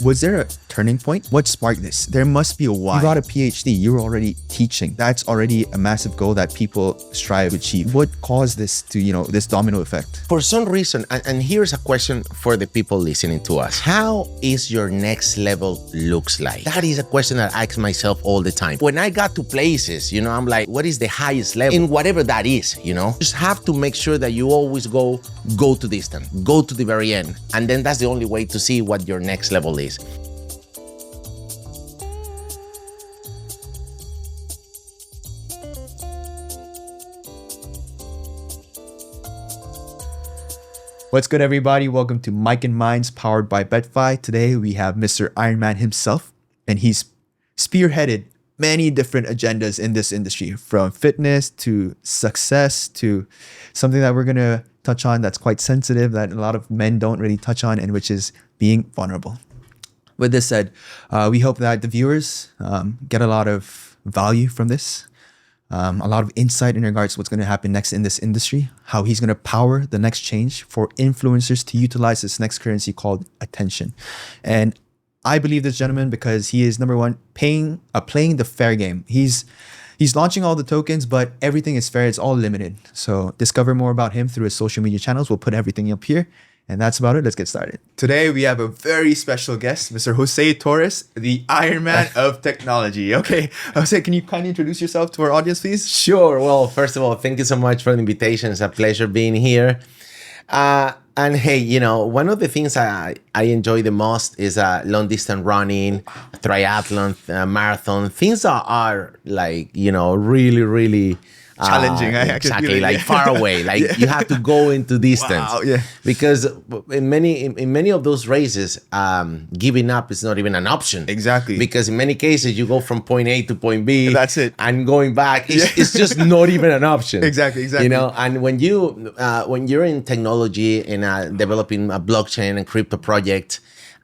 Was there a turning point? What sparked this? There must be a why. You got a PhD, you're already teaching. That's already a massive goal that people strive to achieve. What caused this to, this domino effect? For some reason, and here's a question for the people listening to us. How is your next level looks like? That is a question that I ask myself all the time. When I got to places, I'm like, what is the highest level? In whatever that is, Just have to make sure that you always go to distance, go to the very end. And then that's the only way to see what your next level is. What's good, everybody? Welcome to Mic&Minds powered by BetFi. Today we have Mr. Ironman himself, and he's spearheaded many different agendas in this industry, from fitness to success to something that we're going to touch on that's quite sensitive that a lot of men don't really touch on, and which is being vulnerable. With this said, we hope that the viewers get a lot of value from this. A lot of insight in regards to what's going to happen next in this industry, how he's going to power the next change for influencers to utilize this next currency called attention. And I believe this gentleman because he is, number one, playing the fair game. He's launching all the tokens, but everything is fair. It's all limited. So discover more about him through his social media channels. We'll put everything up here. And that's about it. Let's get started. Today, we have a very special guest, Mr. Jose Torres, the Iron Man of technology. Okay, Jose, can you kindly introduce yourself to our audience, please? Sure. Well, first of all, thank you so much for the invitation. It's a pleasure being here. And hey, one of the things I enjoy the most is long distance running, triathlon, marathon. Things that are like, really, really challenging. Exactly, like far away. Like you have to go into distance. Wow, yeah. Because in many of those races, giving up is not even an option. Exactly. Because in many cases, you go from point A to point B. That's it. And going back, it's just not even an option. Exactly. And when you're in technology and developing a blockchain and crypto project,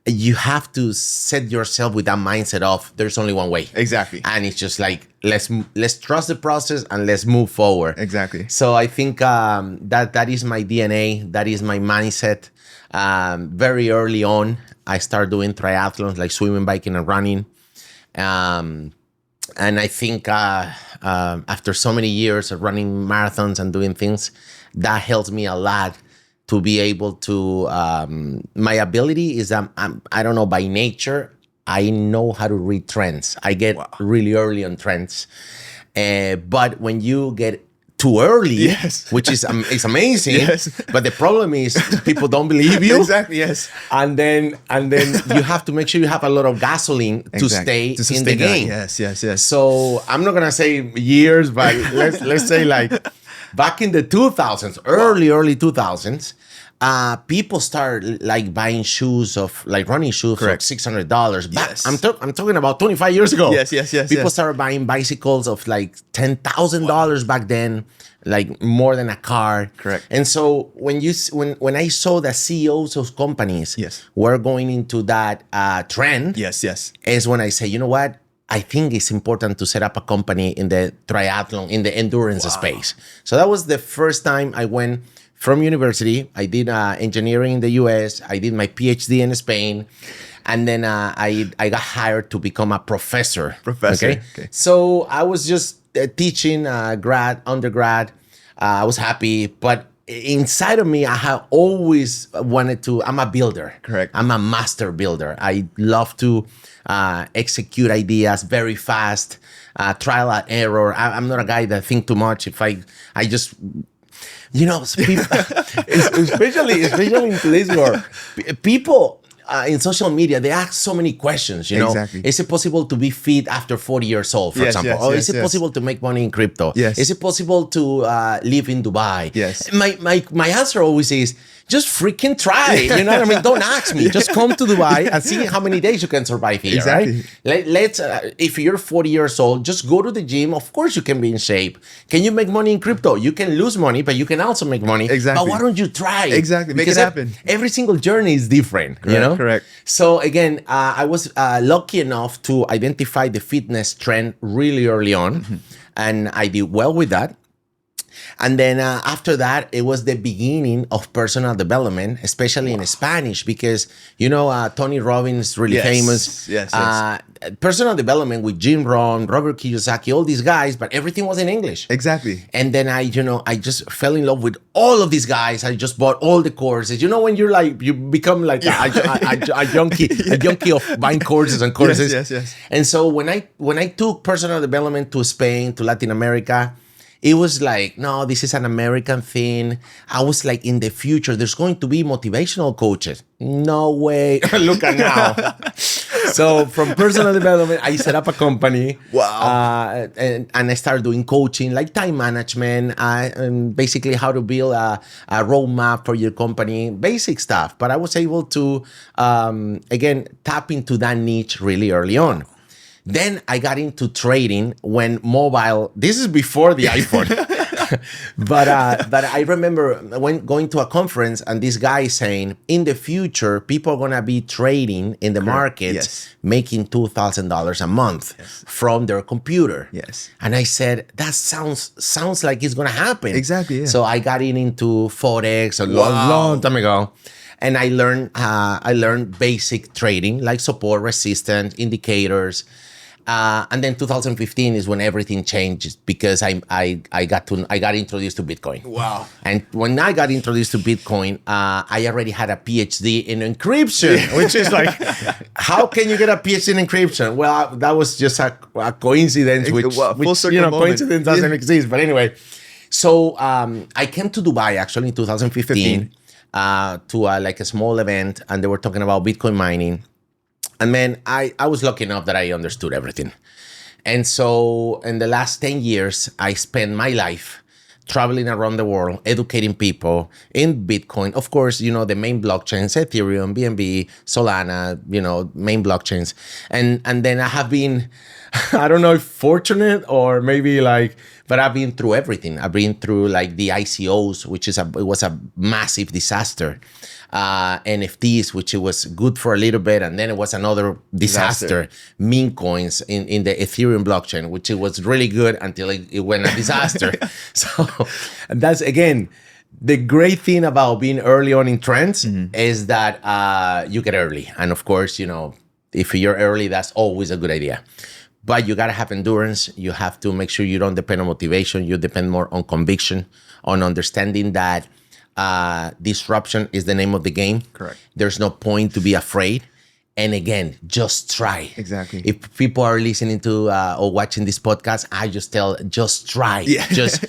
you have to set yourself with that mindset of there's only one way. Exactly. And it's just like, let's trust the process and let's move forward. Exactly. So I think that is my DNA. That is my mindset. Very early on, I started doing triathlons like swimming, biking, and running. And I think after so many years of running marathons and doing things, that helps me a lot to be able to, my ability is, I don't know, by nature, I know how to read trends. I get really early on trends. But when you get too early, yes, which is it's amazing, yes, but the problem is people don't believe you. Exactly, yes. And then you have to make sure you have a lot of gasoline to stay in the game. Yes. So I'm not going to say years, but let's say like back in the 2000s, early 2000s, people started like buying shoes like running shoes for $600. Yes. I'm talking about 25 years ago. Yes. People started buying bicycles of like $10,000 back then, like more than a car. Correct. And so when I saw that CEOs of companies were going into that trend, yes, is when I say, you know what? I think it's important to set up a company in the triathlon, in the endurance space. So that was the first time I went from university. I did engineering in the US. I did my PhD in Spain. And then I got hired to become a professor. Okay. So I was just teaching undergrad. I was happy. But inside of me, I have always wanted to, I'm a builder. Correct. I'm a master builder. I love to execute ideas very fast, trial and error. I'm not a guy that think too much. If I just, people, especially in today's world, people in social media, they ask so many questions, Exactly. Is it possible to be fit after 40 years old, for example? Or is it possible to make money in crypto? Yes. Is it possible to live in Dubai? Yes. My answer always is, just freaking try. You know what I mean? Don't ask me. Just come to Dubai and see how many days you can survive here, exactly. Right? Let's, if you're 40 years old, just go to the gym. Of course you can be in shape. Can you make money in crypto? You can lose money, but you can also make money. Exactly. But why don't you try? Exactly. Make it happen. Every single journey is different, Correct. So again, I was lucky enough to identify the fitness trend really early on. And I did well with that. And then after that, it was the beginning of personal development, especially in Spanish, because, Tony Robbins is really famous. Yes. Personal development with Jim Rohn, Robert Kiyosaki, all these guys, but everything was in English. Exactly. And then I just fell in love with all of these guys. I just bought all the courses. When you're like, you become like a junkie of buying courses and courses. Yes. And so when I took personal development to Spain, to Latin America, it was like, no, this is an American thing. I was like, in the future, there's going to be motivational coaches. No way. Look at now. So from personal development, I set up a company. Wow. And I started doing coaching, like time management, and basically how to build a roadmap for your company, basic stuff. But I was able to, again, tap into that niche really early on. Then I got into trading when mobile, this is before the iPhone. but I remember when going to a conference and this guy saying, in the future, people are going to be trading in the markets, making $2,000 a month from their computer. Yes. And I said, that sounds like it's going to happen. Exactly. Yeah. So I got into Forex a long time ago. And I learned basic trading, like support, resistance, indicators. And then 2015 is when everything changed because I got introduced to Bitcoin. Wow. And when I got introduced to Bitcoin, I already had a PhD in encryption, which is like, how can you get a PhD in encryption? Well, that was just a coincidence, which coincidence doesn't exist. But anyway, so I came to Dubai actually in 2015 to like a small event, and they were talking about Bitcoin mining. And man, I was lucky enough that I understood everything. And so in the last 10 years, I spent my life traveling around the world, educating people in Bitcoin. Of course, the main blockchains, Ethereum, BNB, Solana, main blockchains. And then I have been, I don't know if fortunate or maybe but I've been through everything. I've been through like the ICOs, which it was a massive disaster. NFTs, which it was good for a little bit, and then it was another disaster. Meme coins in the Ethereum blockchain, which it was really good until it went a disaster. So that's, again, the great thing about being early on in trends is that you get early. And of course, if you're early, that's always a good idea. But you got to have endurance. You have to make sure you don't depend on motivation. You depend more on conviction, on understanding that disruption is the name of the game. Correct. There's no point to be afraid. And again, just try. Exactly. If people are listening to or watching this podcast, I just tell, just try. Yeah. Just,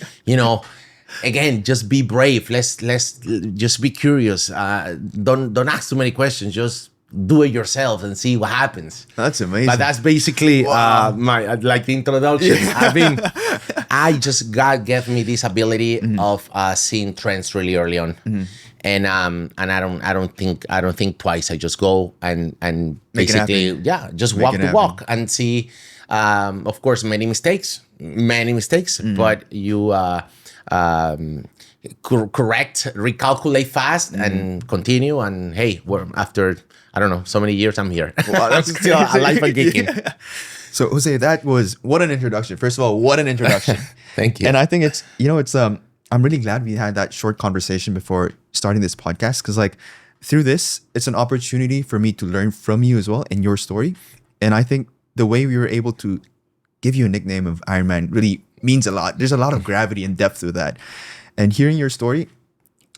again, just be brave. Let's just be curious. Don't ask too many questions. Just do it yourself and see what happens. That's amazing. But that's basically my the introduction. Yeah. God gave me this ability of seeing trends really early on, and I don't think twice. I just go and basically just walk the walk and see. Of course, many mistakes, but you correct, recalculate fast, and continue. And hey, after I don't know so many years, I'm here. Wow, that's still alive and kicking. Yeah. So Jose, that was what an introduction. First of all, what an introduction. Thank you. And I think it's I'm really glad we had that short conversation before starting this podcast, because through this, it's an opportunity for me to learn from you as well and your story. And I think the way we were able to give you a nickname of Iron Man really means a lot. There's a lot of gravity and depth to that. And hearing your story,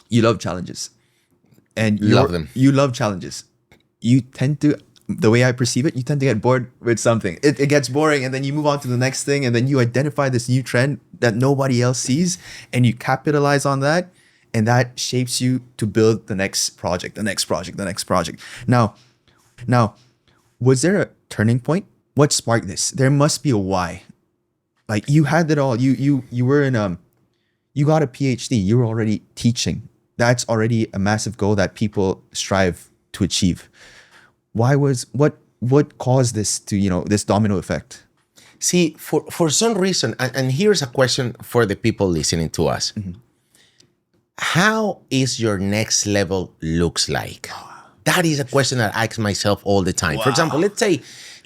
you love challenges. And you love them. You love challenges. You tend to, the way I perceive it, you tend to get bored with something. It gets boring, and then you move on to the next thing, and then you identify this new trend that nobody else sees, and you capitalize on that, and that shapes you to build the next project. Now, was there a turning point? What sparked this? There must be a why. You had it all. You were in you got a PhD. You were already teaching. That's already a massive goal that people strive to achieve. What caused this to, this domino effect? See, for some reason, and here's a question for the people listening to us. How is your next level looks like? That is a question that I ask myself all the time. Wow. For example, let's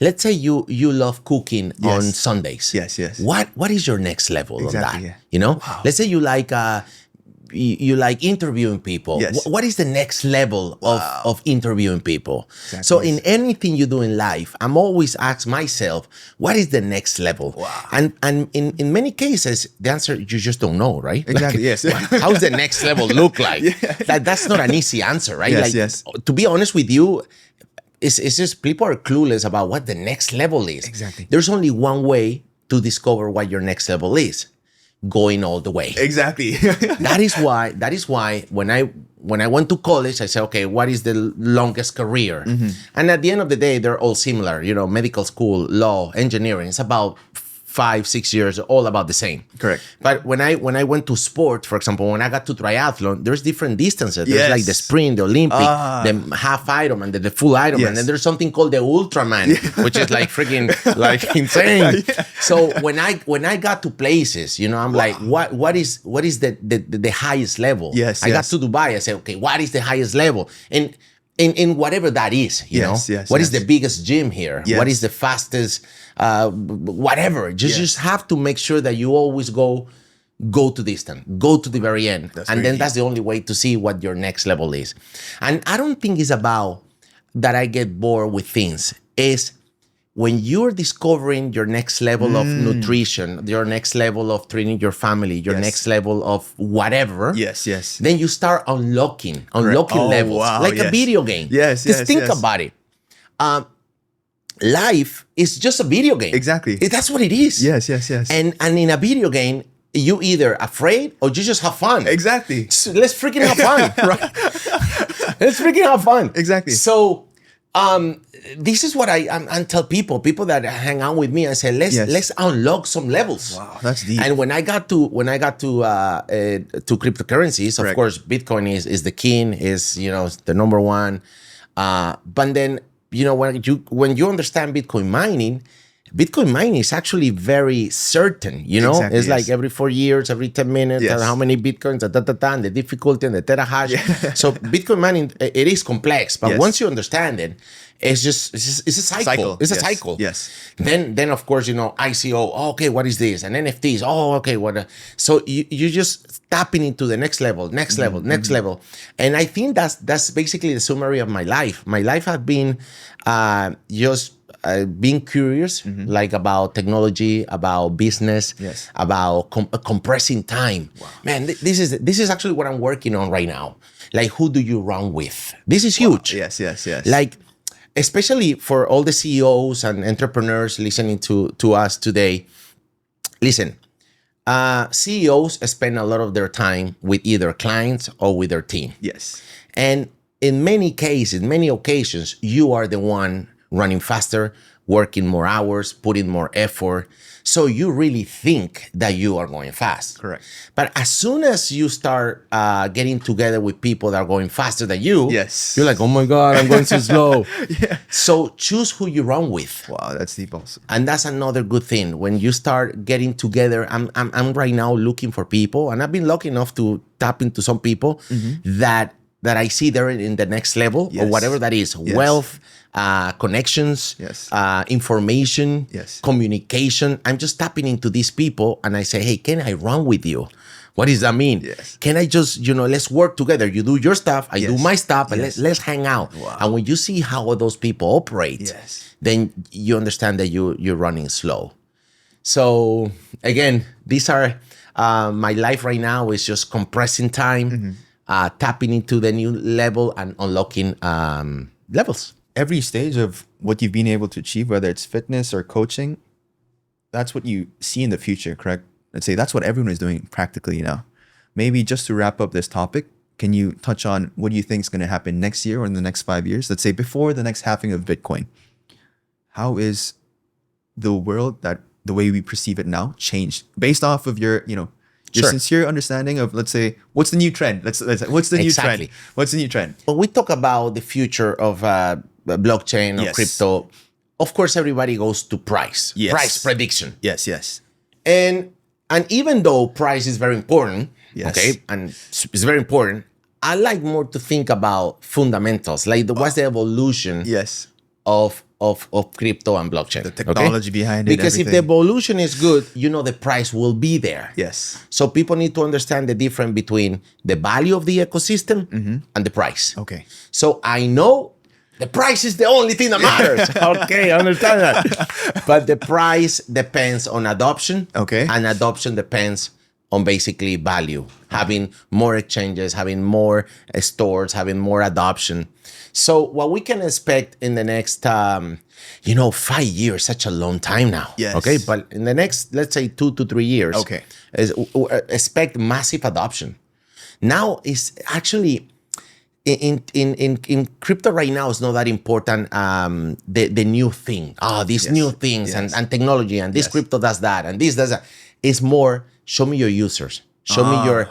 let's say you love cooking on Sundays. Yes, yes. What is your next level on that? Yeah. You know, let's say you like you like interviewing people. Yes. What is the next level of interviewing people? Exactly. So in anything you do in life, I'm always ask myself, what is the next level? Wow. And in many cases, the answer you just don't know, right? Exactly. Like, Yes. how's the next level look like? That's not an easy answer, right? Yes, Like, yes. to be honest with you, it's just people are clueless about what the next level is. Exactly. There's only one way to discover what your next level is: going all the way. Exactly. That is why when I went to college, I said, okay, what is the longest career? And at the end of the day, they're all similar. You know, medical school, law, engineering. It's about 5-6 years, all about the same. Correct. But when I went to sport, for example, when I got to triathlon, there's different distances. There's like the sprint, the Olympic, the half Ironman, the full Ironman, and then there's something called the Ultraman, which is like freaking like insane. So when I got to places, you know, I'm like, what is the highest level? Yes. I got to Dubai. I said, okay, what is the highest level? And in whatever that is, you know, what is the biggest gym here? What is the fastest, whatever. Just have to make sure that you always go to distance, go to the very end. That's the only way to see what your next level is. And I don't think it's about that I get bored with things. It's when you're discovering your next level of nutrition, your next level of training your family, your next level of whatever. Yes. Then you start unlocking levels, like a video game. Yes. Just think about it. Life is just a video game. Exactly. That's what it is. Yes. And in a video game, you either afraid or you just have fun. Exactly. So let's freaking have fun, right? Let's freaking have fun. Exactly. So, this is what I tell people that hang out with me. I say, let's unlock some levels. Wow, that's deep. And when I got to cryptocurrencies, of course, Bitcoin is the king, is, you know, the number one. But then, you know, when you understand Bitcoin mining is actually very certain, you know? Exactly, it's like every 4 years, every 10 minutes, how many Bitcoins, and the difficulty and the terahash. So Bitcoin mining, it is complex, but once you understand it, it's a cycle. It's a cycle. Yes. Then of course, you know, ICO, okay, what is this? And NFTs, okay, what? So you just tapping into the next level. And I think that's basically the summary of my life. My life has been just being curious, like about technology, about business, about compressing time. Wow. Man, this is actually what I'm working on right now. Like, who do you run with? This is huge. Yes. Like, especially for all the CEOs and entrepreneurs listening to us today. Listen, CEOs spend a lot of their time with either clients or with their team. Yes. And in many cases, many occasions, you are the one running faster, working more hours, putting more effort. So you really think that you are going fast. Correct. But as soon as you start getting together with people that are going faster than you, you're like, oh my God, I'm going too slow. So choose who you run with. Wow, that's deep also. And that's another good thing. When you start getting together, I'm right now looking for people, and I've been lucky enough to tap into some people that I see they're in the next level or whatever that is. Wealth, connections, information, communication. I'm just tapping into these people and I say, hey, can I run with you? What does that mean? Can I just, let's work together. You do your stuff, I do my stuff, and let's hang out. Wow. And when you see how those people operate, then you understand that you're running slow. So again, these are my life right now is just compressing time, tapping into the new level and unlocking levels. Every stage of what you've been able to achieve, whether it's fitness or coaching, that's what you see in the future, correct? Let's say that's what everyone is doing practically now. Maybe just to wrap up this topic, can you touch on what do you think is going to happen next year or in the next 5 years? Let's say before the next halving of Bitcoin. How is the world, that the way we perceive it now, changed based off of your, your sincere understanding of, let's say, what's the new trend? Let's what's the new trend? What's the new trend? When we talk about the future of blockchain or crypto, of course, everybody goes to price, price prediction. Yes. And even though price is very important, okay, and it's very important, I like more to think about fundamentals, like what's the evolution of of crypto and blockchain. The technology behind it. Because if the evolution is good, the price will be there. Yes. So people need to understand the difference between the value of the ecosystem and the price. Okay. So I know the price is the only thing that matters. Okay, I understand that. But the price depends on adoption. Okay. And adoption depends on basically value, having more exchanges, having more stores, having more adoption. So what we can expect in the next, 5 years, such a long time now. Yes. Okay, but in the next, let's say 2 to 3 years, okay, expect massive adoption. Now is actually in crypto right now is not that important. The new thing, these new things and technology, and this crypto does that, and this does that. It's more, show me your users. Show me your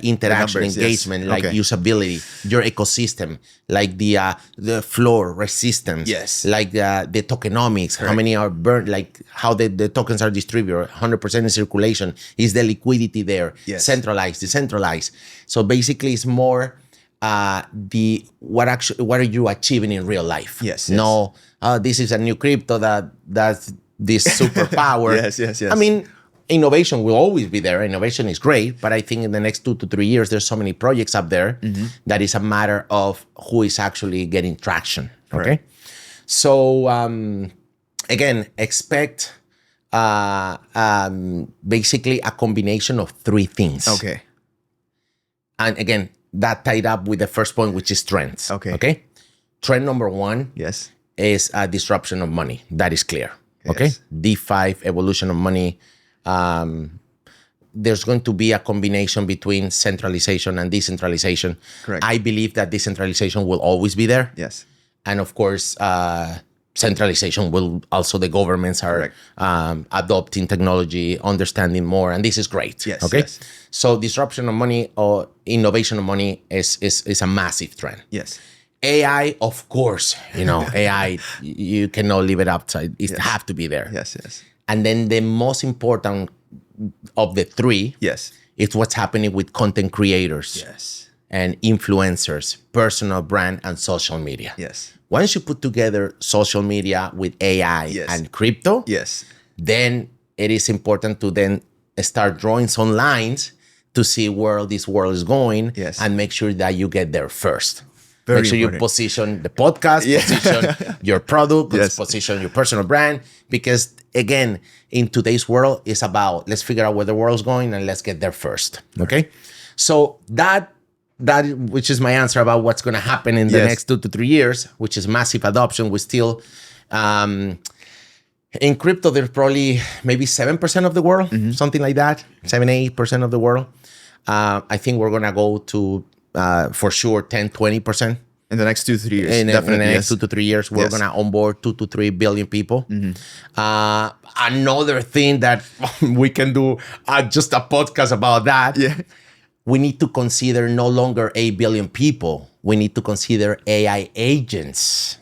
interaction, numbers, engagement, like usability, your ecosystem, like the floor resistance, like the tokenomics, how many are burned, like how the tokens are distributed, 100% in circulation, is the liquidity there, centralized, decentralized. So basically, it's more what are you achieving in real life? No, this is a new crypto that's this superpower. Yes. I mean, innovation will always be there. Innovation is great, but I think in the next 2 to 3 years, there's so many projects up there that is a matter of who is actually getting traction. Okay. Right. So, again, expect basically a combination of 3 things. Okay. And again, that tied up with the first point, which is trends. Okay. Trend number 1 is a disruption of money. That is clear. Okay. DeFi, evolution of money. There's going to be a combination between centralization and decentralization. Correct. I believe that decentralization will always be there. Yes. And of course, centralization will also, the governments are adopting technology, understanding more, and this is great. Yes. Okay. Yes. So disruption of money or innovation of money is a massive trend. Yes. AI, of course, AI, you cannot leave it outside. It have to be there. Yes. And then the most important of the 3 is what's happening with content creators and influencers, personal brand, and social media. Yes. Once you put together social media with AI and crypto, then it is important to then start drawing some lines to see where this world is going and make sure that you get there first. Make sure you position the podcast, position your product, position your personal brand. Because again, in today's world, it's about let's figure out where the world's going and let's get there first. Okay. So that which is my answer about what's going to happen in the next 2 to 3 years, which is massive adoption. We still in crypto, there's probably maybe 7% of the world, something like that, 7-8% of the world. I think we're going to go to for sure 10-20% in the next 2 to 3 years. In the next 2 to 3 years, we're going to onboard 2 to 3 billion people. Another thing that we can do just a podcast about that. We need to consider no longer 8 billion people. We need to consider AI agents.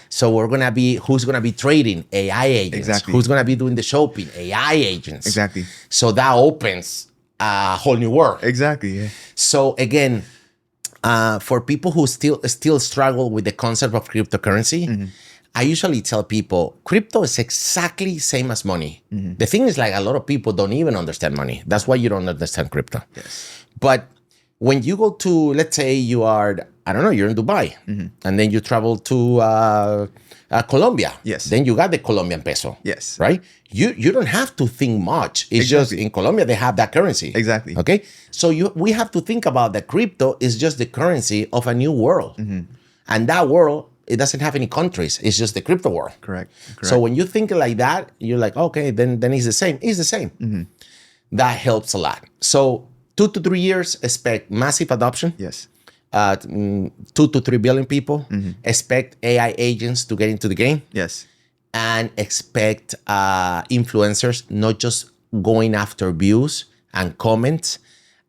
So who's going to be trading? AI agents. Exactly. Who's going to be doing the shopping? AI agents. Exactly. So that opens a whole new world. Exactly. So again, for people who still struggle with the concept of cryptocurrency, I usually tell people crypto is exactly same as money. The thing is, like, a lot of people don't even understand money. That's why you don't understand crypto. But when you go to, let's say you are, I don't know, you're in Dubai, and then you travel to Colombia. Then you got the Colombian peso. Right? You don't have to think much. It's just in Colombia, they have that currency. Okay? So we have to think about that crypto is just the currency of a new world. And that world, it doesn't have any countries. It's just the crypto world. Correct. So when you think like that, you're like, okay, then it's the same. It's the same. That helps a lot. So 2 to 3 years, expect massive adoption. 2 to 3 billion people. Expect AI agents to get into the game. And expect influencers not just going after views and comments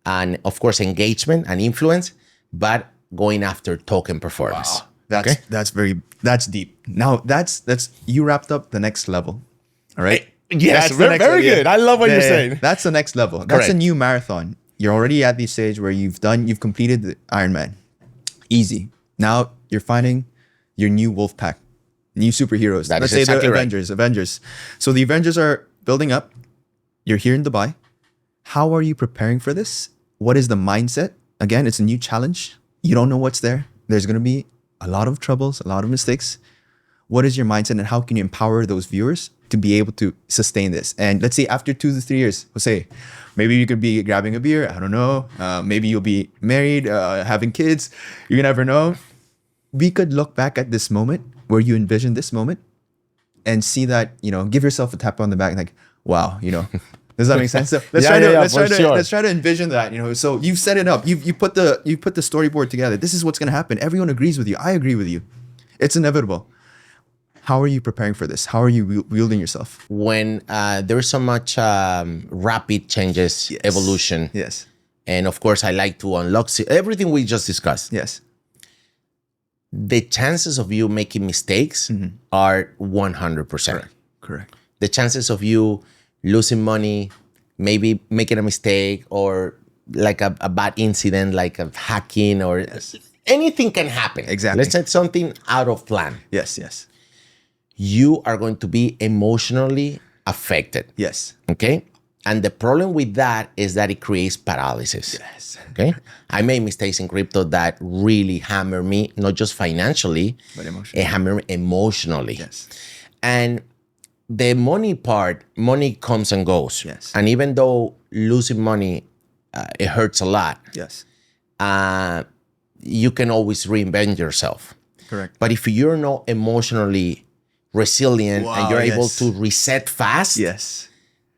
and, of course, engagement and influence, but going after token performance. Wow. That's deep. Now that's you wrapped up the next level. All right. Yes, very good. I love what you're saying. That's the next level. That's a new marathon. You're already at the stage where you've completed the Ironman. Easy. Now you're finding your new wolfpack. new superheroes. That Let's is say exactly the right. Avengers. So the Avengers are building up. You're here in Dubai. How are you preparing for this? What is the mindset? Again, it's a new challenge. You don't know what's there. There's going to be a lot of troubles, a lot of mistakes. What is your mindset and how can you empower those viewers to be able to sustain this? And let's say after 2 to 3 years, we'll say, maybe you could be grabbing a beer. I don't know. Maybe you'll be married, having kids. You never know. We could look back at this moment where you envision this moment and see that, give yourself a tap on the back, like, wow, does that make sense? So let's try to envision that, so you've set it up. You put the storyboard together. This is what's going to happen. Everyone agrees with you. I agree with you. It's inevitable. How are you preparing for this? How are you wielding yourself? When there's so much rapid changes, Yes. evolution. Yes. And of course, I like to unlock everything we just discussed. Yes. The chances of you making mistakes are 100%. Correct. The chances of you losing money, maybe making a mistake, or like a bad incident, like a hacking, or anything can happen. Exactly. Let's say something out of plan. Yes. You are going to be emotionally affected. Yes. Okay? And the problem with that is that it creates paralysis. Yes. Okay? I made mistakes in crypto that really hammer me, not just financially, But emotionally. it hammer me emotionally. Yes. And the money part, money comes and goes. Yes. And even though losing money, it hurts a lot, Yes. you can always reinvent yourself. Correct. But if you're not emotionally resilient and Wow, you're able yes. to reset fast, Yes.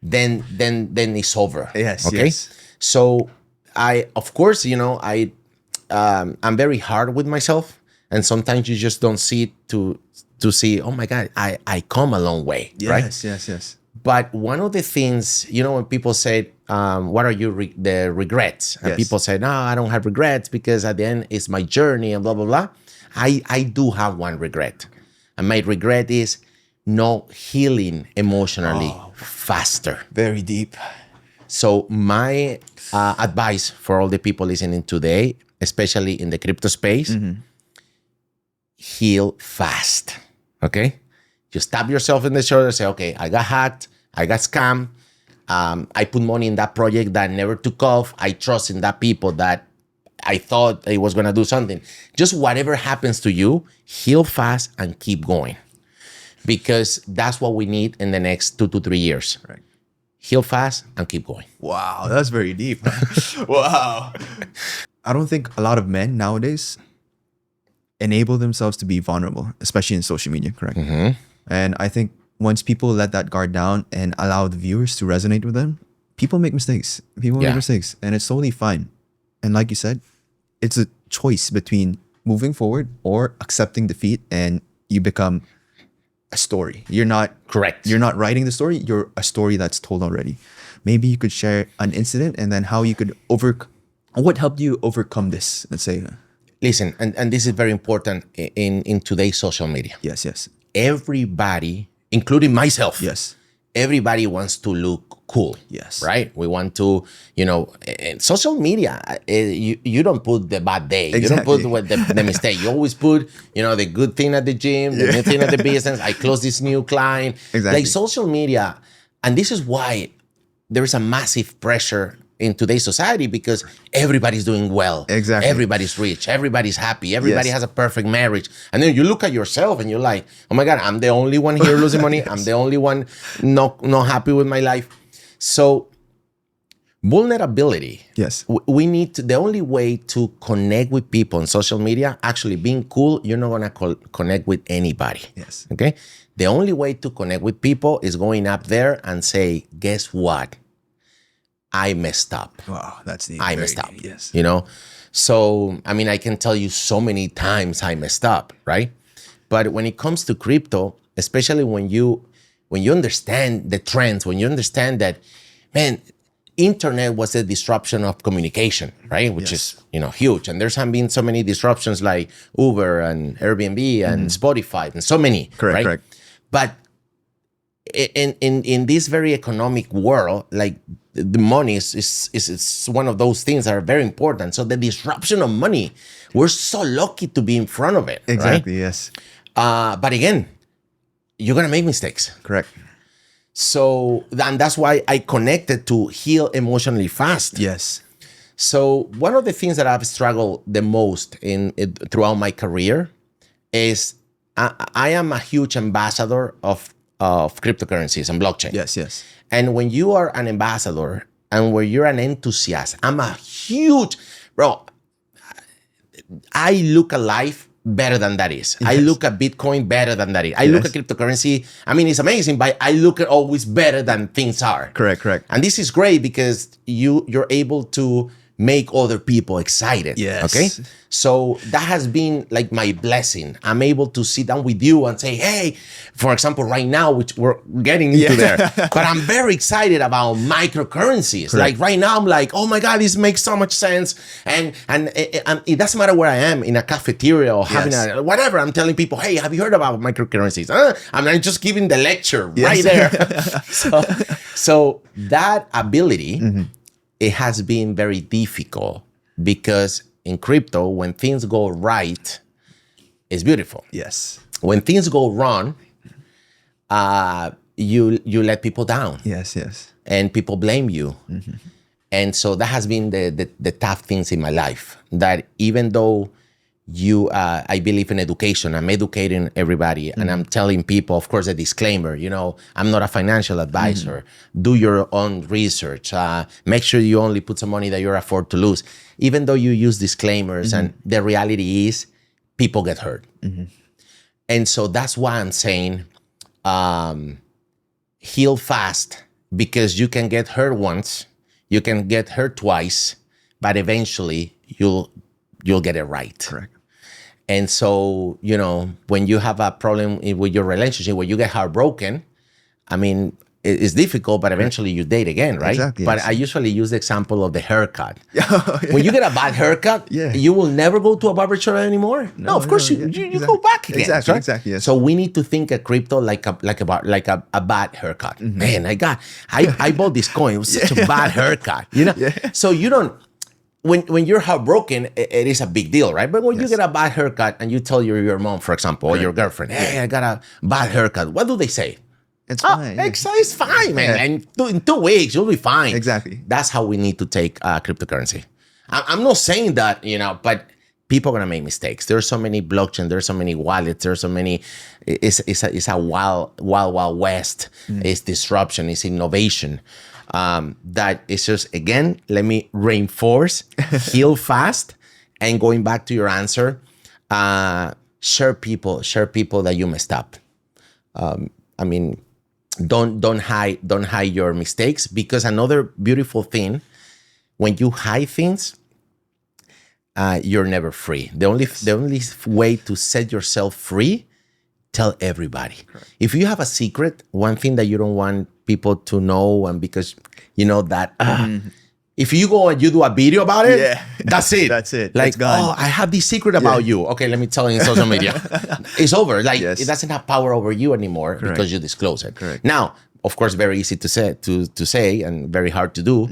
then it's over. Yes. Okay. Yes. So of course, I'm very hard with myself, and sometimes you just don't see it to see, oh my God, I come a long way, right? Yes. But one of the things, when people say, what are the regrets? And Yes. people say, no, I don't have regrets because at the end it's my journey and blah, blah, blah. I do have one regret. And my regret is not healing emotionally faster. Very deep. So my advice for all the people listening today, especially in the crypto space, heal fast, okay? Just tap yourself in the shoulder, say, okay, I got hacked, I got scammed, I put money in that project that never took off, I trust in that people that I thought it was gonna do something. Just whatever happens to you, heal fast and keep going. Because that's what we need in the next 2 to 3 years. Right. Heal fast and keep going. Wow, that's very deep. Wow. I don't think a lot of men nowadays enable themselves to be vulnerable, especially in social media, correct? And I think once people let that guard down and allow the viewers to resonate with them, people make mistakes. People make mistakes, and it's totally fine. And like you said, it's a choice between moving forward or accepting defeat, and you become a story. You're not writing the story. You're a story that's told already. Maybe you could share an incident and then how you could what helped you overcome this, let's say. Listen, and this is very important in today's social media. Yes. Everybody, including myself, Yes. everybody wants to look cool. Yes. Right? We want to, in social media, you don't put the bad day. Exactly. You don't put the mistake. You always put, the good thing at the gym, the new thing at the business. I closed this new client. Exactly. Like social media. And this is why there is a massive pressure in today's society, because everybody's doing well. Exactly. Everybody's rich. Everybody's happy. Everybody Yes. has a perfect marriage. And then you look at yourself and you're like, oh my God, I'm the only one here losing money. Yes. I'm the only one not happy with my life. So vulnerability. Yes. We need to, the only way to connect with people on social media, actually being cool, you're not going to connect with anybody. Yes. Okay. The only way to connect with people is going up there and say, guess what? I messed up. Wow, that's the I messed up. Yes. So, I can tell you so many times I messed up, right? But when it comes to crypto, especially when you understand the trends, when you understand that, man, internet was a disruption of communication, right? Which is, huge. And there's been so many disruptions like Uber and Airbnb and Spotify and so many, right? Correct. But in this very economic world, like the money is one of those things that are very important. So the disruption of money, we're so lucky to be in front of it. Exactly. Right? Yes. But again, you're gonna make mistakes. Correct. So, and that's why I connected to heal emotionally fast. Yes. So one of the things that I've struggled the most throughout my career is I am a huge ambassador of cryptocurrencies and blockchain. Yes. And when you are an ambassador and when you're an enthusiast, I'm a huge, bro, I look at life better than that is. Yes. I look at Bitcoin better than that is. I look at cryptocurrency. I mean, it's amazing, but I look at always better than things are. Correct. And this is great because you're able to make other people excited. Yes. Okay. So that has been like my blessing. I'm able to sit down with you and say, hey, for example, right now, which we're getting into there, but I'm very excited about microcurrencies. Correct. Like right now, I'm like, oh my God, this makes so much sense. And it doesn't matter where I am, in a cafeteria or having a whatever, I'm telling people, hey, have you heard about microcurrencies? I'm just giving the lecture right there. so that ability, it has been very difficult because in crypto, when things go right, it's beautiful. Yes. When things go wrong, you let people down. Yes. And people blame you. And so that has been the tough things in my life. That even though I believe in education, I'm educating everybody, and I'm telling people, of course, a disclaimer, I'm not a financial advisor. Do your own research. Make sure you only put some money that you afford to lose. Even though you use disclaimers, and the reality is people get hurt. And so that's why I'm saying heal fast, because you can get hurt once, you can get hurt twice, but eventually you'll get it right. Correct. And so, when you have a problem with your relationship, when you get heartbroken, I mean, it's difficult, but eventually you date again, right? Exactly. But I usually use the example of the haircut. When you get a bad haircut, you will never go to a barber shop anymore. No, of course you go back again. Exactly. Right? Exactly. Yes. So we need to think of crypto like a bad haircut. Man, I bought this coin. It was such a bad haircut. So you don't. When you're heartbroken, it is a big deal, right? But when you get a bad haircut and you tell your mom, for example, or your girlfriend, hey, I got a bad haircut, what do they say? It's fine. It's fine, man. And in 2 weeks, you'll be fine. Exactly. That's how we need to take cryptocurrency. I'm not saying that, but people are going to make mistakes. There's so many blockchain. There's so many wallets. There's so many. It's a wild west. It's disruption. It's innovation. That is just, again, let me reinforce, heal fast, and going back to your answer, share people that you messed up. I mean, don't hide your mistakes, because another beautiful thing, when you hide things, you're never free. The only way to set yourself free, tell everybody. Correct. If you have a secret, one thing that you don't want people to know, and because that if you go and you do a video about it, that's it. That's it. Like, it's gone. oh, I have this secret about you. Okay, let me tell you in social media. It's over. Like, it doesn't have power over you anymore. Correct. Because you disclose it. Correct. Now, of course, very easy to say and very hard to do.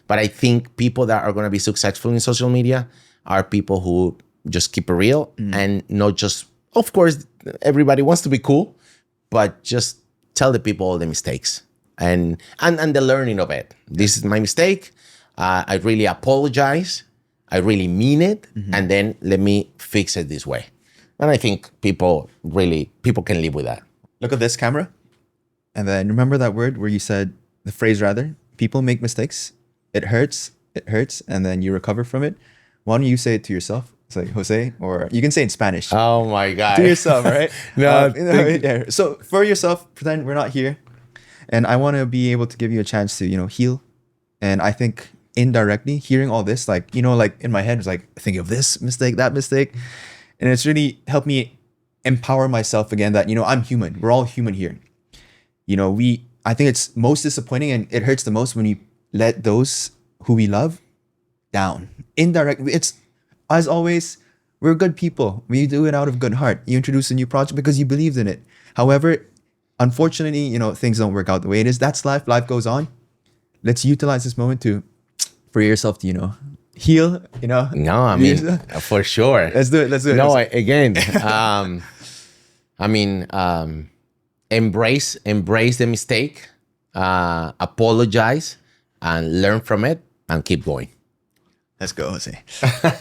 But I think people that are going to be successful in social media are people who just keep it real and not just, of course, everybody wants to be cool, but just tell the people all the mistakes and the learning of it. This is my mistake. I really apologize. I really mean it. And then let me fix it this way. And I think people can live with that. Look at this camera. And then remember that word where you said, the phrase rather, people make mistakes. It hurts. And then you recover from it. Why don't you say it to yourself? It's like, Jose, or you can say it in Spanish. Oh my God. To yourself, right? No. So for yourself, pretend we're not here. And I want to be able to give you a chance to, heal. And I think indirectly hearing all this, like in my head, it's like, think of this mistake, that mistake. And it's really helped me empower myself again that, I'm human. We're all human here. I think it's most disappointing and it hurts the most when you let those who we love down. Indirectly, it's, as always, we're good people. We do it out of good heart. You introduce a new project because you believed in it. However, unfortunately, things don't work out the way it is. That's life. Life goes on. Let's utilize this moment for yourself to, heal, No, I mean, for sure. Let's do it. No, again, embrace the mistake, apologize, and learn from it, and keep going. Let's go, Jose.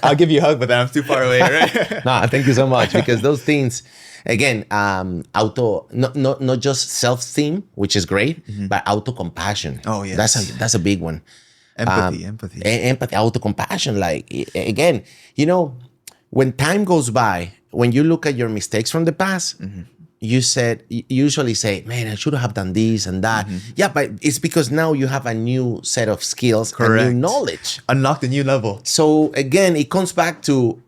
I'll give you a hug, but I'm too far away, right? No, thank you so much, because those things, again, not just self-esteem, which is great, but auto-compassion. Oh, yes. That's a big one. Empathy. Auto-compassion. Like, again, when time goes by, when you look at your mistakes from the past, you usually say, man, I should have done this and that. Yeah, but it's because now you have a new set of skills, Correct. and new knowledge. Unlock a new level. So again, it comes back to,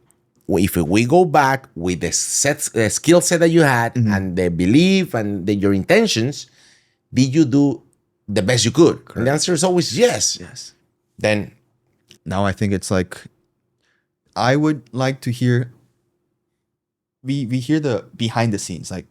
if we go back with the skill set that you had, and the belief and your intentions, did you do the best you could? Correct. And the answer is always yes. Yes. Then now I think it's like, I would like to hear, we hear the behind the scenes, like,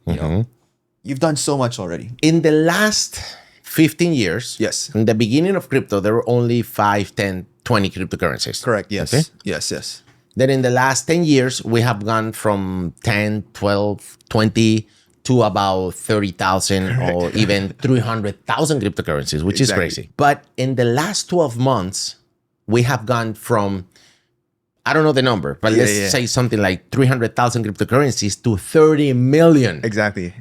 you've done so much already. In the last 15 years, Yes. in the beginning of crypto, there were only 5, 10, 20 cryptocurrencies. Correct. Yes. Okay? Yes. Then in the last 10 years, we have gone from 10, 12, 20 to about 30,000 or even 300,000 cryptocurrencies, which is crazy. But in the last 12 months, we have gone from, I don't know the number, but let's say something like 300,000 cryptocurrencies to 30 million. Exactly.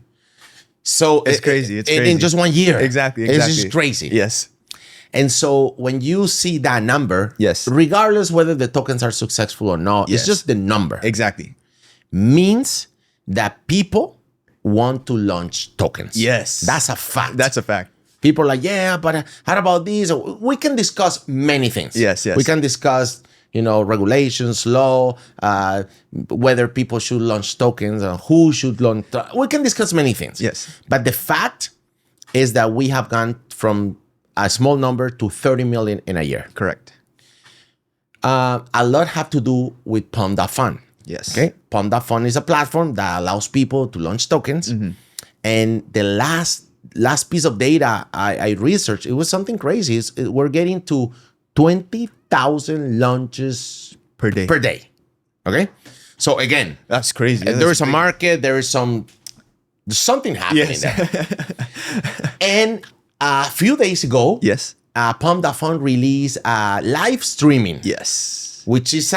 So It's crazy. It's crazy. In just 1 year. Exactly. It's just crazy. Yes. And so when you see that number, Yes. regardless whether the tokens are successful or not, it's just the number. Exactly. Means that people want to launch tokens. Yes. That's a fact. That's a fact. People are like, yeah, but how about this? We can discuss many things. Yes. We can discuss, regulations, law, whether people should launch tokens, or who should launch. We can discuss many things. Yes. But the fact is that we have gone from a small number to 30 million in a year. Correct. A lot have to do with Pom.fun. Yes. Okay. Pom.fun is a platform that allows people to launch tokens. And the last piece of data I researched, it was something crazy. We're getting to 20,000 launches Per day. Okay. So again, That's crazy. there is a market. There's something happening there. And a few days ago, Yes. Pom.fun released live streaming. Yes. Which is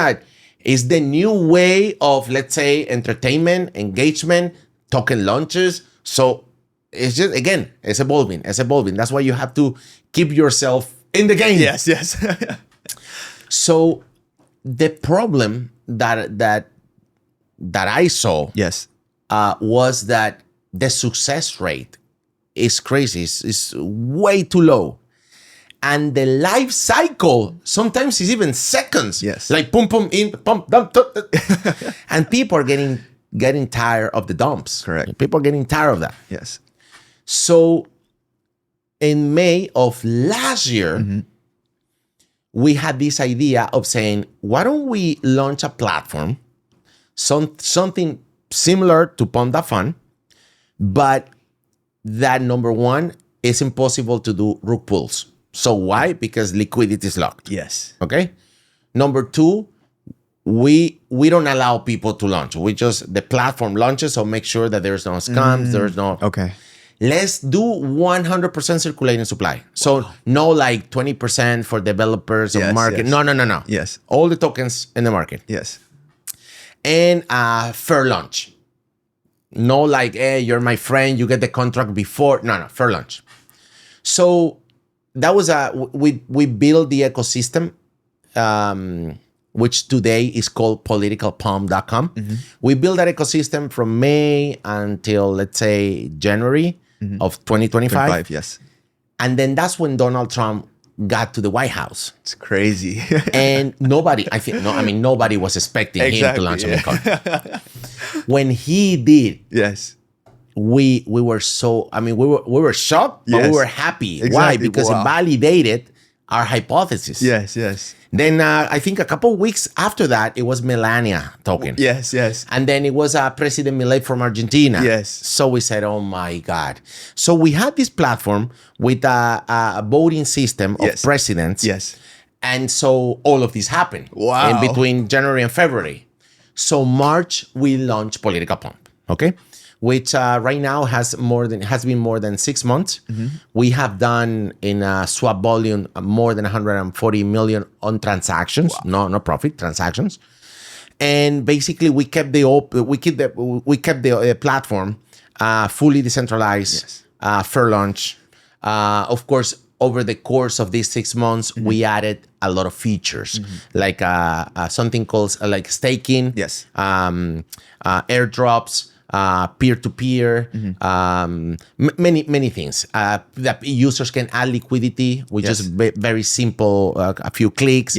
the new way of, let's say, entertainment, engagement, token launches. So it's just, again, it's evolving. That's why you have to keep yourself in the game. Yes. So the problem that I saw Yes. was that the success rate is crazy. It's way too low. And the life cycle sometimes is even seconds. Yes. Like pum pum in, pum dump. And people are getting tired of the dumps. Correct. People are getting tired of that. Yes. So in May of last year, we had this idea of saying, why don't we launch a platform, something similar to Pom.fun, but that, number one, is impossible to do rug pulls. So why? Because liquidity is locked. Yes. Okay. Number two, we don't allow people to launch. The platform launches, so make sure that there's no scams, there's no. Okay. Let's do 100% circulating supply. So no like 20% for developers or market. Yes. No. Yes. All the tokens in the market. Yes. And fair launch. No like, hey, you're my friend, you get the contract before. No, fair launch. So that was we built the ecosystem, which today is called politicalpalm.com. We built that ecosystem from May until, let's say, January of 2025. Yes. And then that's when Donald Trump got to the White House. It's crazy. And nobody was expecting him to launch a Bitcoin. When he did, Yes. we were so, we were shocked, but Yes. we were happy. Exactly. Why? Because it validated our hypothesis. Yes. Then I think a couple of weeks after that, it was Melania talking. Yes. And then it was President Milei from Argentina. Yes. So we said, oh my God. So we had this platform with a voting system of presidents. Yes. And so all of this happened. Wow. In between January and February. So March, we launched Political Pump. Okay. which right now has been more than 6 months. We have done in swap volume more than 140 million on transactions, no profit transactions. And basically, we kept the platform fully decentralized, fair launch. Of course, over the course of these 6 months, we added a lot of features, like something called like staking, airdrops, peer-to-peer, many things. That users can add liquidity, which is very simple, a few clicks.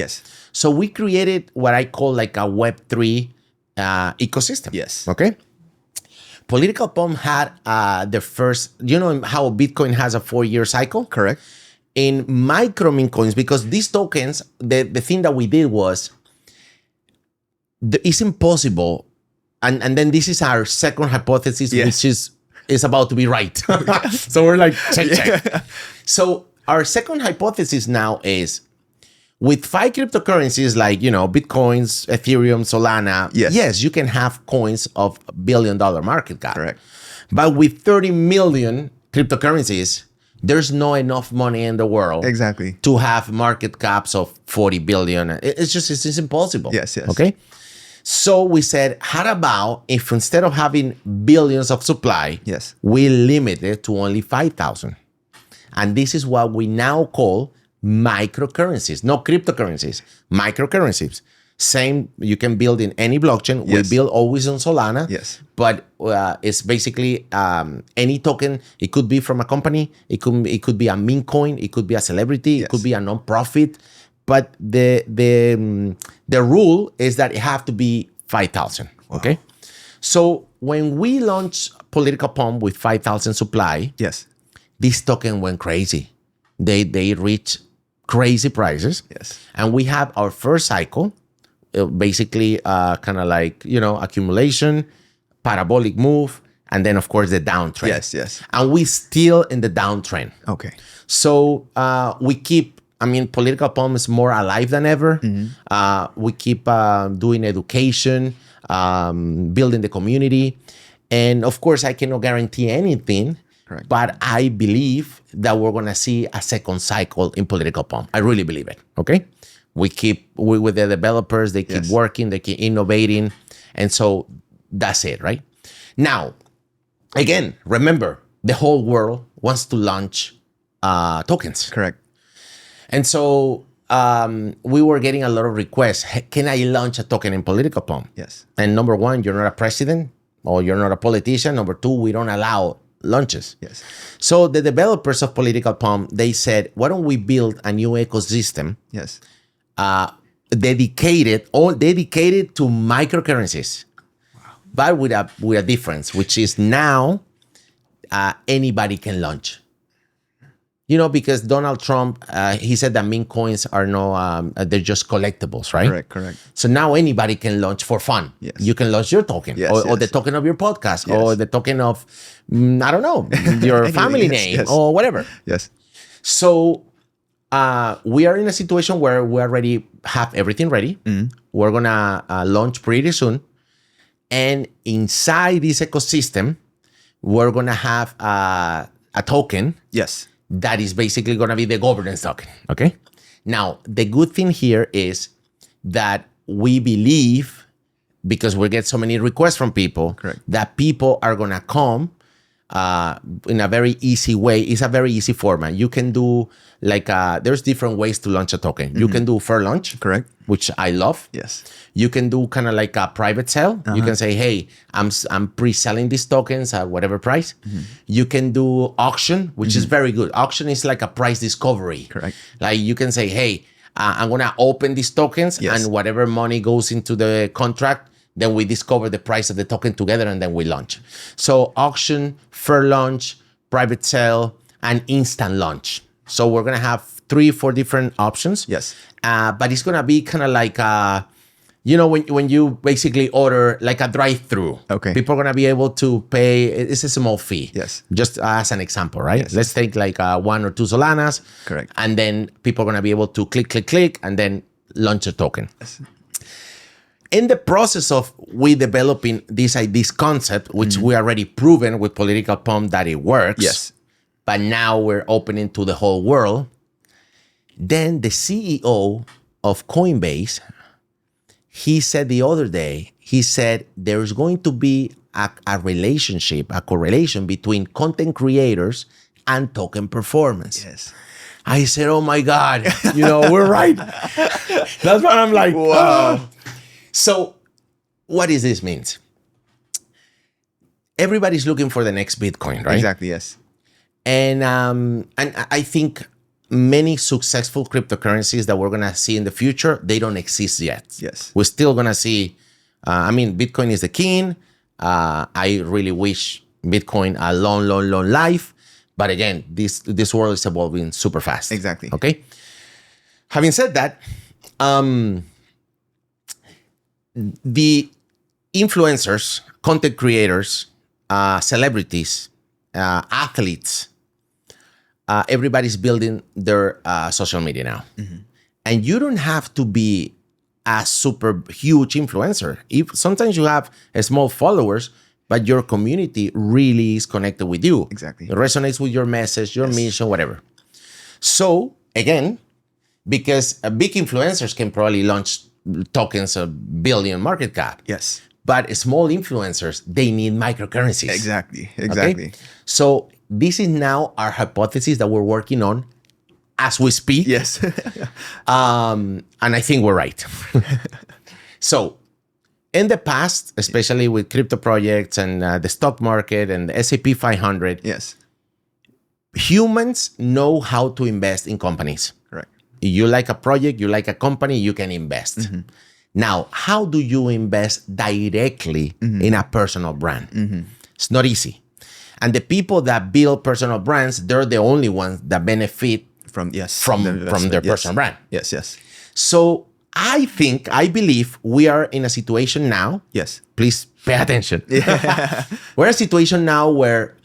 So we created what I call like a Web3 ecosystem. Okay. Political Pump had the first, you know how Bitcoin has a 4-year cycle? Correct. In micro meme coins, because these tokens, the thing that we did was, it's impossible. And then this is our second hypothesis, which is about to be right. So we're like, check. So our second hypothesis now is, with 5 cryptocurrencies like, Bitcoins, Ethereum, Solana, yes, you can have coins of $1 billion market cap. Correct. But with 30 million cryptocurrencies, there's not enough money in the world to have market caps of 40 billion. It's impossible. Yes. Okay. So we said, how about if instead of having billions of supply, we limit it to only 5,000? And this is what we now call microcurrencies, not cryptocurrencies, microcurrencies. Same, you can build in any blockchain. We build always on Solana. But it's basically any token. It could be from a company. It could be a meme coin. It could be a celebrity. It could be a non-profit. But the rule is that it have to be 5,000. Okay. So when we launched Political Pump with 5,000 supply, this token went crazy. They reached crazy prices. And we have our first cycle, basically kind of like, accumulation, parabolic move, and then of course the downtrend. And we still in the downtrend. Okay. So we keep, Political Pump is more alive than ever. We keep doing education, building the community. And of course, I cannot guarantee anything. Correct. But I believe that we're going to see a second cycle in Political Pump. I really believe it. Okay. We with the developers, they keep working, they keep innovating. And so that's it, right? Now, again, remember, the whole world wants to launch tokens. Correct. And so we were getting a lot of requests. Hey, can I launch a token in Political Pump? And number one, you're not a president or you're not a politician. Number two, we don't allow launches. So the developers of Political Pump, they said, why don't we build a new ecosystem dedicated to microcurrencies, but with a difference, which is now anybody can launch. Because Donald Trump, he said that meme coins are they're just collectibles, right? Correct. So now anybody can launch for fun. You can launch your token or the token of your podcast or the token of, I don't know, your family name or whatever. So we are in a situation where we already have everything ready. We're going to launch pretty soon. And inside this ecosystem, we're going to have a token. That is basically going to be the governance token. Okay. Now, the good thing here is that we believe, because we get so many requests from people, that people are going to come in a very easy way. It's a very easy format. You can do there's different ways to launch a token. You can do fair launch, which I love. You can do kind of like a private sale. You can say, hey, I'm pre-selling these tokens at whatever price. You can do auction, which is very good. Auction is like a price discovery. Like you can say, hey, I'm going to open these tokens and whatever money goes into the contract, then we discover the price of the token together and then we launch. So auction, fair launch, private sale, and instant launch. So we're going to have 3-4 different options. But it's going to be kind of like, when you basically order like a drive-through, people are going to be able to pay, it's a small fee. Just as an example, right? Let's take like 1 or 2 Solanas. And then people are going to be able to click, and then launch a token. in the process of we developing this concept, which we already proven with political pump that it works. Yes. But now we're opening to the whole world. Then the CEO of Coinbase, he said the other day, he said there's going to be a relationship, a correlation between content creators and token performance. Yes. I said, oh my God, we're right. That's what I'm like, wow. So what does this mean? Everybody's looking for the next Bitcoin, right? Exactly, yes. And I think many successful cryptocurrencies that we're going to see in the future, they don't exist yet. Yes. We're still going to see, Bitcoin is the king. I really wish Bitcoin a long, long, long life. But again, this world is evolving super fast. Exactly. Okay. Having said that, the influencers, content creators, celebrities, athletes, everybody's building their social media now. And you don't have to be a super huge influencer. Sometimes you have a small followers, but your community really is connected with you. Exactly. It resonates with your message, your mission, whatever. So again, because big influencers can probably launch tokens of billion market cap. Yes. But small influencers, they need microcurrencies. Exactly. Okay? So this is now our hypothesis that we're working on as we speak. Yes. And I think we're right. So in the past, especially with crypto projects and the stock market and the S&P 500, Yes. humans know how to invest in companies. Correct. You like a project, you like a company, you can invest. Now, how do you invest directly in a personal brand? It's not easy. And the people that build personal brands, they're the only ones that benefit From their personal brand. Yes, yes. So I believe we are in a situation now. Yes. Please pay attention. We're in a situation now where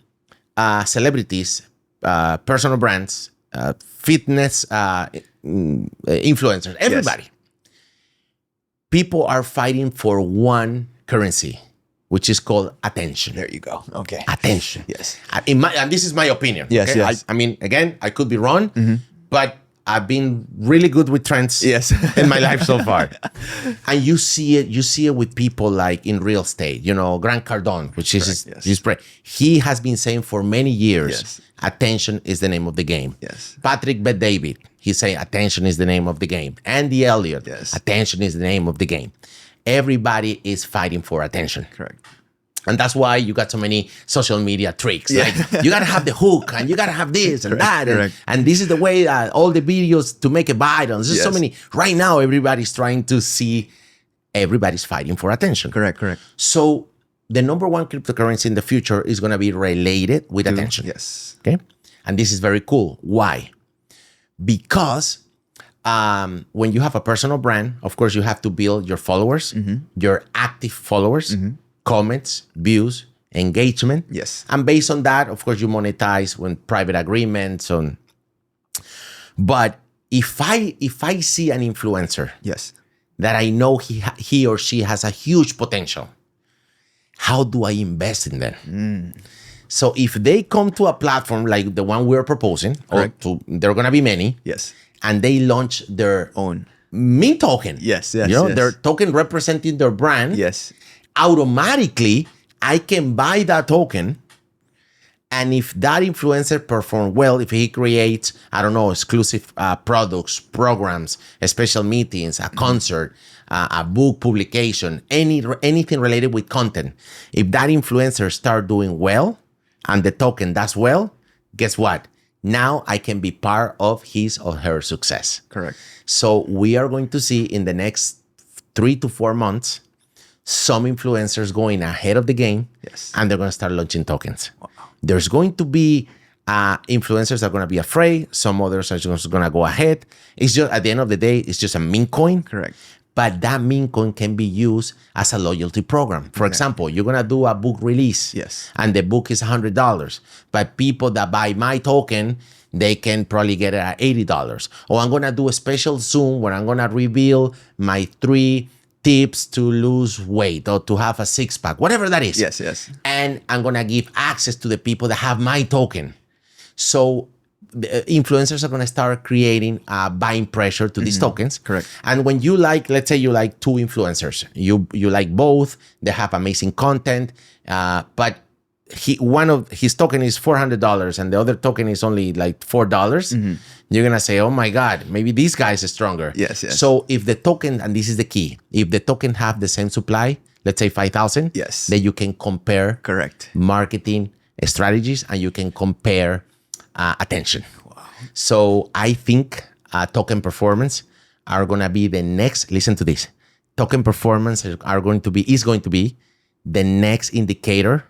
celebrities, personal brands, fitness influencers, everybody, people are fighting for one currency, which is called attention. There you go. Okay. Attention. Yes. And this is my opinion. Yes, okay? yes. I mean, again, I could be wrong, but I've been really good with trends Yes. in my life so far. And you see it with people like in real estate, Grant Cardone, which is he has been saying for many years, attention is the name of the game. Yes. Patrick Bet-David, he's saying attention is the name of the game. Andy Elliott, attention is the name of the game. Everybody is fighting for attention. Correct. And that's why you got so many social media tricks. Like you got to have the hook and you got to have this and that. And this is the way all the videos to make a viral. There's so many. Right now, everybody's trying to see, everybody's fighting for attention. Correct. So the number one cryptocurrency in the future is going to be related with attention. Yes. Okay. And this is very cool. Why? Because when you have a personal brand, of course, you have to build your followers, your active followers, comments, views, engagement. Yes. And based on that, of course, you monetize when private agreements on. But if I see an influencer that I know he or she has a huge potential, how do I invest in them? So if they come to a platform like the one we're proposing, there are going to be many. Yes. And they launch their Own meme token. Yes. Their token representing their brand. Yes. Automatically, I can buy that token. And if that influencer performs well, if he creates, exclusive products, programs, special meetings, a concert, a book publication, anything related with content, if that influencer start doing well and the token does well, guess what? Now I can be part of his or her success. Correct. So we are going to see in the next 3 to 4 months, some influencers going ahead of the game, and they're going to start launching tokens. Wow. There's going to be influencers that are going to be afraid. Some others are just going to go ahead. It's just, at the end of the day, it's just a meme coin. Correct. But that meme coin can be used as a loyalty program. For example, you're going to do a book release. Yes. And the book is $100. But people that buy my token, they can probably get it at $80. Or I'm going to do a special Zoom where I'm going to reveal my 3 tips to lose weight or to have a six pack, whatever that is. Yes. And I'm going to give access to the people that have my token. So the influencers are going to start creating buying pressure to these tokens. Correct. And when you like, let's say you like two influencers, you like both, they have amazing content, but one of his token is $400 and the other token is only like $4. You're going to say, oh my God, maybe these guys are stronger. Yes. So if the token, and this is the key, if the token have the same supply, let's say 5,000, yes, then you can compare correct marketing strategies and you can compare attention. Wow. So I think token performance are going to be the next, listen to this, token performance is going to be the next indicator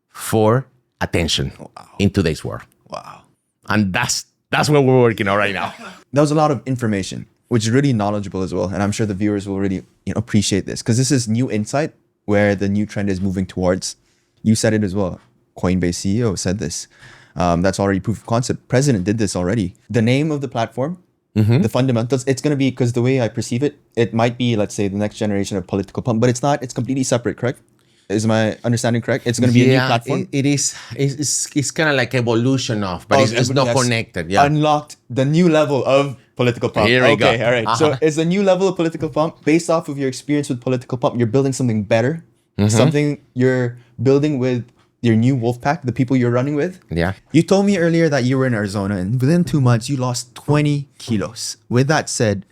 for attention in today's world. Wow. And that's what we're working on right now. That was a lot of information, which is really knowledgeable as well. And I'm sure the viewers will really appreciate this because this is new insight where the new trend is moving towards. You said it as well. Coinbase CEO said this. That's already proof of concept. President did this already. The name of the platform, the fundamentals, it's going to be, because the way I perceive it, it might be, let's say, the next generation of political pump, but it's not. It's completely separate, correct? Is my understanding correct? It's going to be a new platform? It is. It's kind of like evolution of, but it's not connected. Yeah. Unlocked the new level of political pump. Here we go. All right. So it's a new level of political pump based off of your experience with political pump. You're building something better, something you're building with your new wolfpack, the people you're running with. Yeah. You told me earlier that you were in Arizona and within 2 months, you lost 20 kilos. With that said,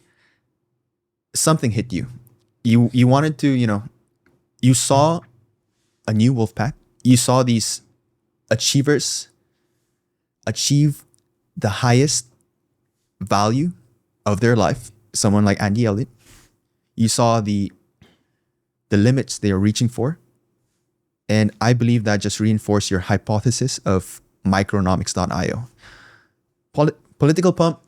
something hit you. You wanted to, you saw a new wolfpack. You saw these achievers achieve the highest value of their life. Someone like Andy Elliott. You saw the limits they are reaching for. And I believe that just reinforced your hypothesis of micronomics.io. Political pump,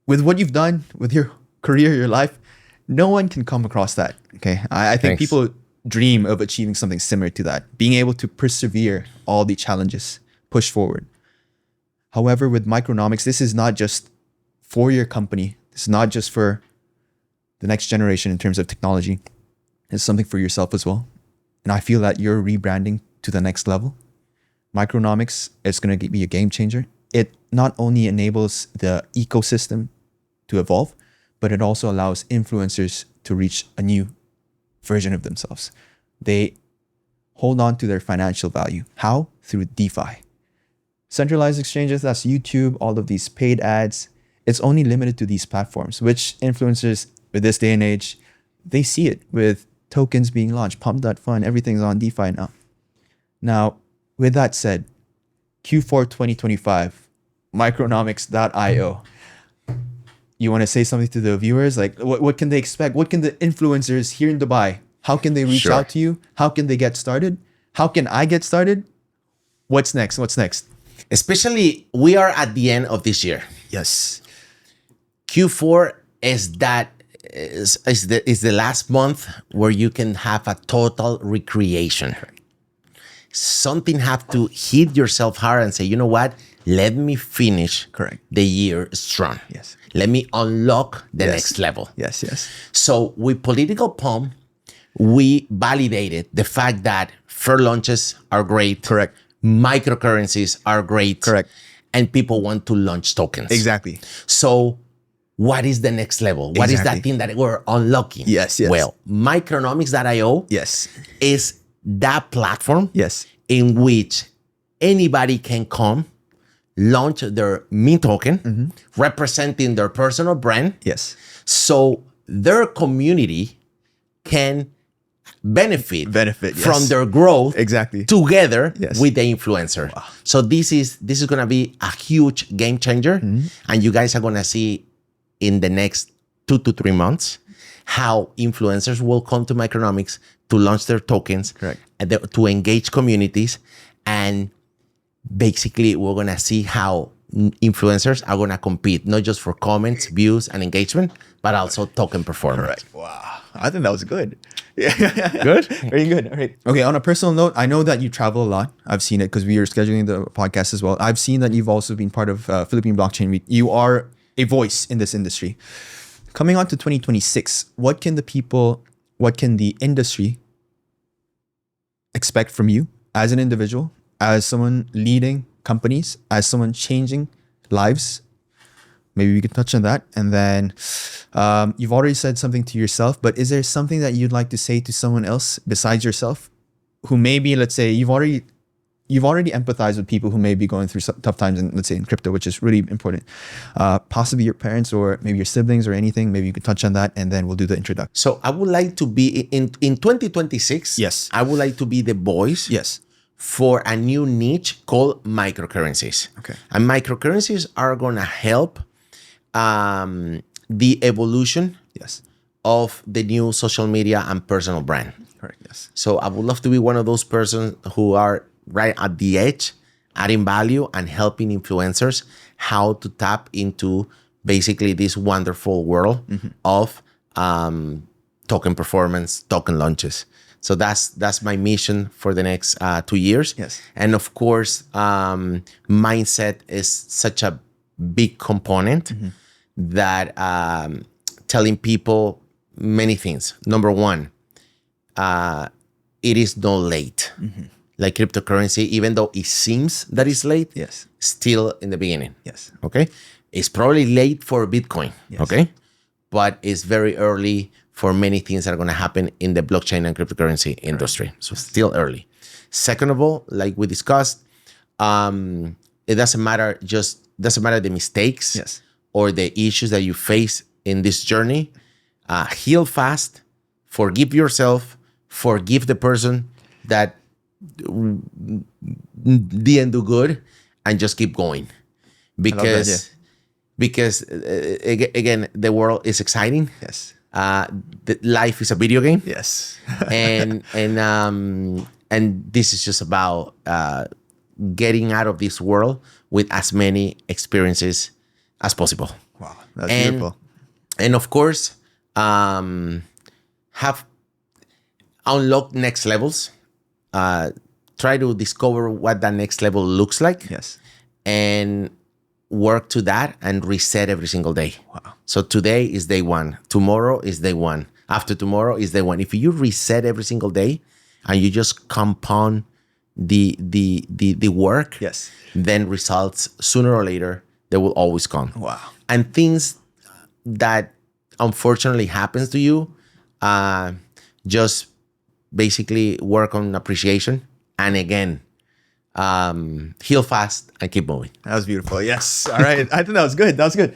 with what you've done with your career, your life, no one can come across that. Okay. I think people dream of achieving something similar to that, being able to persevere all the challenges, push forward. However, with Micronomics, this is not just for your company. This is not just for the next generation in terms of technology. It's something for yourself as well. And I feel that you're rebranding to the next level. Micronomics is going to be a game changer. It not only enables the ecosystem to evolve, but it also allows influencers to reach a new version of themselves. They hold on to their financial value. How? Through DeFi. Centralized exchanges, that's YouTube, all of these paid ads. It's only limited to these platforms, which influencers with this day and age, they see it with tokens being launched, Pump.fun, everything's on DeFi now. Now, with that said, Q4 2025, micronomics.io. You want to say something to the viewers? Like, what can they expect? What can the influencers here in Dubai, how can they reach out to you? How can they get started? How can I get started? What's next? Especially, we are at the end of this year. Yes. Q4 is the last month where you can have a total recreation. Something have to hit yourself hard and say, you know what? Let me finish the year strong. Yes. Let me unlock the next level. Yes. So with Political Pump, we validated the fact that fair launches are great. Correct. Microcurrencies are great. Correct. And people want to launch tokens. Exactly. So what is the next level? What is that thing that we're unlocking? Yes. Well, micronomics.io is that platform in which anybody can come, launch their meme token, representing their personal brand. Yes. So their community can benefit from their growth together with the influencer. Wow. So this is going to be a huge game changer. And you guys are going to see in the next 2 to 3 months how influencers will come to Micronomics to launch their tokens, and to engage communities. And basically, we're going to see how influencers are going to compete, not just for comments, views, and engagement, but also token performance. Right. Wow. I think that was good. Good? Very good. All right. Okay, on a personal note, I know that you travel a lot. I've seen it because we are scheduling the podcast as well. I've seen that you've also been part of Philippine Blockchain Week. You are a voice in this industry. Coming on to 2026, what can the people what can the industry expect from you as an individual, as someone leading companies, as someone changing lives? Maybe we could touch on that. And then you've already said something to yourself, but is there something that you'd like to say to someone else besides yourself who maybe, let's say, you've already empathized with people who may be going through some tough times in, let's say, in crypto, which is really important. Possibly your parents or maybe your siblings or anything. Maybe you could touch on that, and then we'll do the introduction. So I would like to be in 2026. Yes. I would like to be the voice. Yes. For a new niche called microcurrencies. Okay. And microcurrencies are going to help the evolution Yes. of the new social media and personal brand. Correct. Yes. So I would love to be one of those persons who are right at the edge, adding value and helping influencers how to tap into basically this wonderful world of token performance, token launches. So that's my mission for the next 2 years. Yes. And of course, mindset is such a big component that telling people many things. Number one, it is not late. Like cryptocurrency, even though it seems that it's late, Yes. still in the beginning. Yes. Okay. It's probably late for Bitcoin. Yes. Okay. But it's very early for many things that are going to happen in the blockchain and cryptocurrency industry. Right. So still early. Second of all, like we discussed, it doesn't matter the mistakes Yes. or the issues that you face in this journey. Heal fast, forgive yourself, forgive the person that didn't do good, and just keep going. Because again, the world is exciting. Yes. The life is a video game. Yes. and this is just about getting out of this world with as many experiences as possible. Wow, that's beautiful. And of course, have unlocked next levels. Try to discover what that next level looks like. Yes. And work to that and reset every single day. Wow. So today is day one. Tomorrow is day one. After tomorrow is day one. If you reset every single day and you just compound the work, Yes. then results sooner or later, they will always come. Wow. And things that unfortunately happens to you, just basically work on appreciation. And again, heal fast and keep moving. That was beautiful. Yes. All right. I think that was good. That was good.